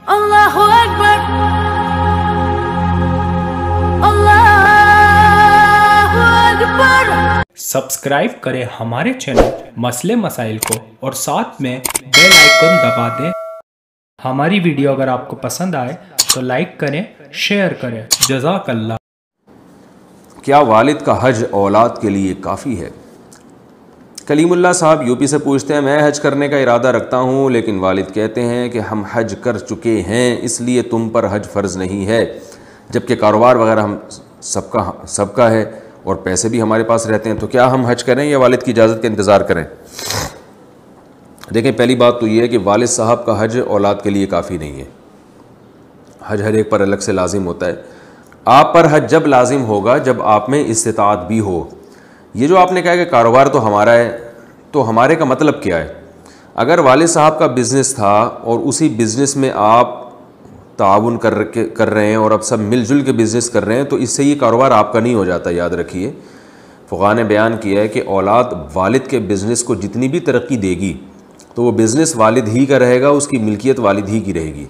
Allahu Akbar, Allahu Akbar। Subscribe करें हमारे channel मसले मसाइल को और साथ में बेल आइकन दबा दें। हमारी वीडियो अगर आपको पसंद आए तो लाइक करें, शेयर करें। जज़ाकल्लाह। क्या वालिद का हज औलाद के लिए काफ़ी है? कलीमुल्लाह साहब यूपी से पूछते हैं, मैं हज करने का इरादा रखता हूँ लेकिन वालिद कहते हैं कि हम हज कर चुके हैं इसलिए तुम पर हज फ़र्ज़ नहीं है, जबकि कारोबार वगैरह हम सबका है और पैसे भी हमारे पास रहते हैं, तो क्या हम हज करें या वालिद की इजाज़त का इंतज़ार करें? देखें, पहली बात तो ये है कि वालिद साहब का हज औलाद के लिए काफ़ी नहीं है। हज हर एक पर अलग से लाजिम होता है। आप पर हज जब लाजिम होगा जब आप में इस्तिताअत भी हो। ये जो आपने कहा कि कारोबार तो हमारा है, तो हमारे का मतलब क्या है? अगर वालिद साहब का बिज़नेस था और उसी बिज़नेस में आप ताउन कर रहे हैं और अब सब मिलजुल के बिज़नेस कर रहे हैं, तो इससे ये कारोबार आपका नहीं हो जाता। याद रखिए, फ़ुक़हा ने बयान किया है कि औलाद वालिद के बिज़नेस को जितनी भी तरक्की देगी तो वो बिज़नेस वालिद ही का रहेगा, उसकी मिल्कियत वालिद ही की रहेगी।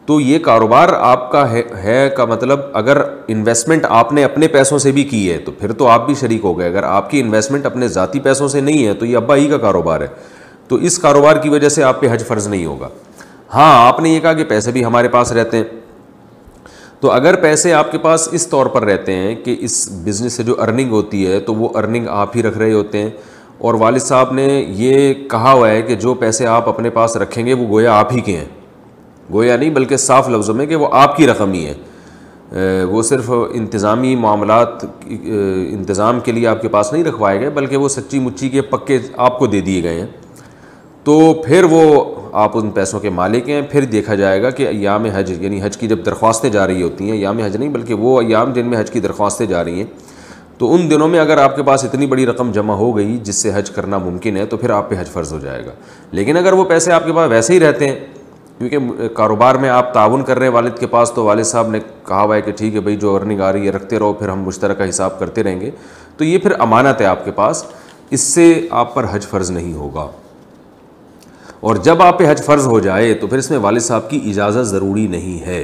तो ये कारोबार आपका है का मतलब, अगर इन्वेस्टमेंट आपने अपने पैसों से भी की है तो फिर तो आप भी शरीक हो गए। अगर आपकी इन्वेस्टमेंट अपने ज़ाती पैसों से नहीं है तो ये अब्बा ही का कारोबार है, तो इस कारोबार की वजह से आप पे हज फ़र्ज़ नहीं होगा। हाँ, आपने ये कहा कि पैसे भी हमारे पास रहते हैं, तो अगर पैसे आपके पास इस तौर पर रहते हैं कि इस बिज़नेस से जो अर्निंग होती है तो वो अर्निंग आप ही रख रहे होते हैं, और वालिद साहब ने ये कहा हुआ है कि जो पैसे आप अपने पास रखेंगे वो गोया आप ही के हैं, गोया नहीं बल्कि साफ़ लफ्ज़ों में कि वो आपकी रकम ही है। वो सिर्फ इंतज़ामी मामलात इंतज़ाम के लिए आपके पास नहीं रखवाए गए, बल्कि वो सच्ची मुच्ची के पक्के आपको दे दिए गए हैं। तो फिर वो आप उन पैसों के मालिक हैं। फिर देखा जाएगा कि अय्याम हज, यानी हज की जब दरख्वास्तें जा रही होती हैं, अय्याम हज नहीं बल्कि वो अय्याम जिनमें हज की दरख्वास्तें जा रही हैं, तो उन दिनों में अगर आपके पास इतनी बड़ी रकम जमा हो गई जिससे हज करना मुमकिन है तो फिर आप पे हज फ़र्ज़ हो जाएगा। लेकिन अगर वो पैसे आपके पास वैसे ही रहते हैं, क्योंकि कारोबार में आप ताउन कर रहे हैं वालिद के पास, तो वालिद साहब ने कहा हुआ है कि ठीक है भाई, जो अर्निंग आ रही है रखते रहो, फिर हम मुश्तरका हिसाब करते रहेंगे, तो ये फिर अमानत है आपके पास, इससे आप पर हज फ़र्ज़ नहीं होगा। और जब आप पे हज फ़र्ज़ हो जाए तो फिर इसमें वालिद साहब की इजाज़त ज़रूरी नहीं है।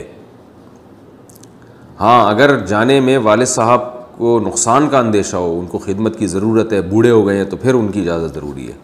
हाँ, अगर जाने में वालिद साहब को नुकसान का अंदेशा हो, उनको खिदमत की ज़रूरत है, बूढ़े हो गए हैं, तो फिर उनकी इजाज़त ज़रूरी है।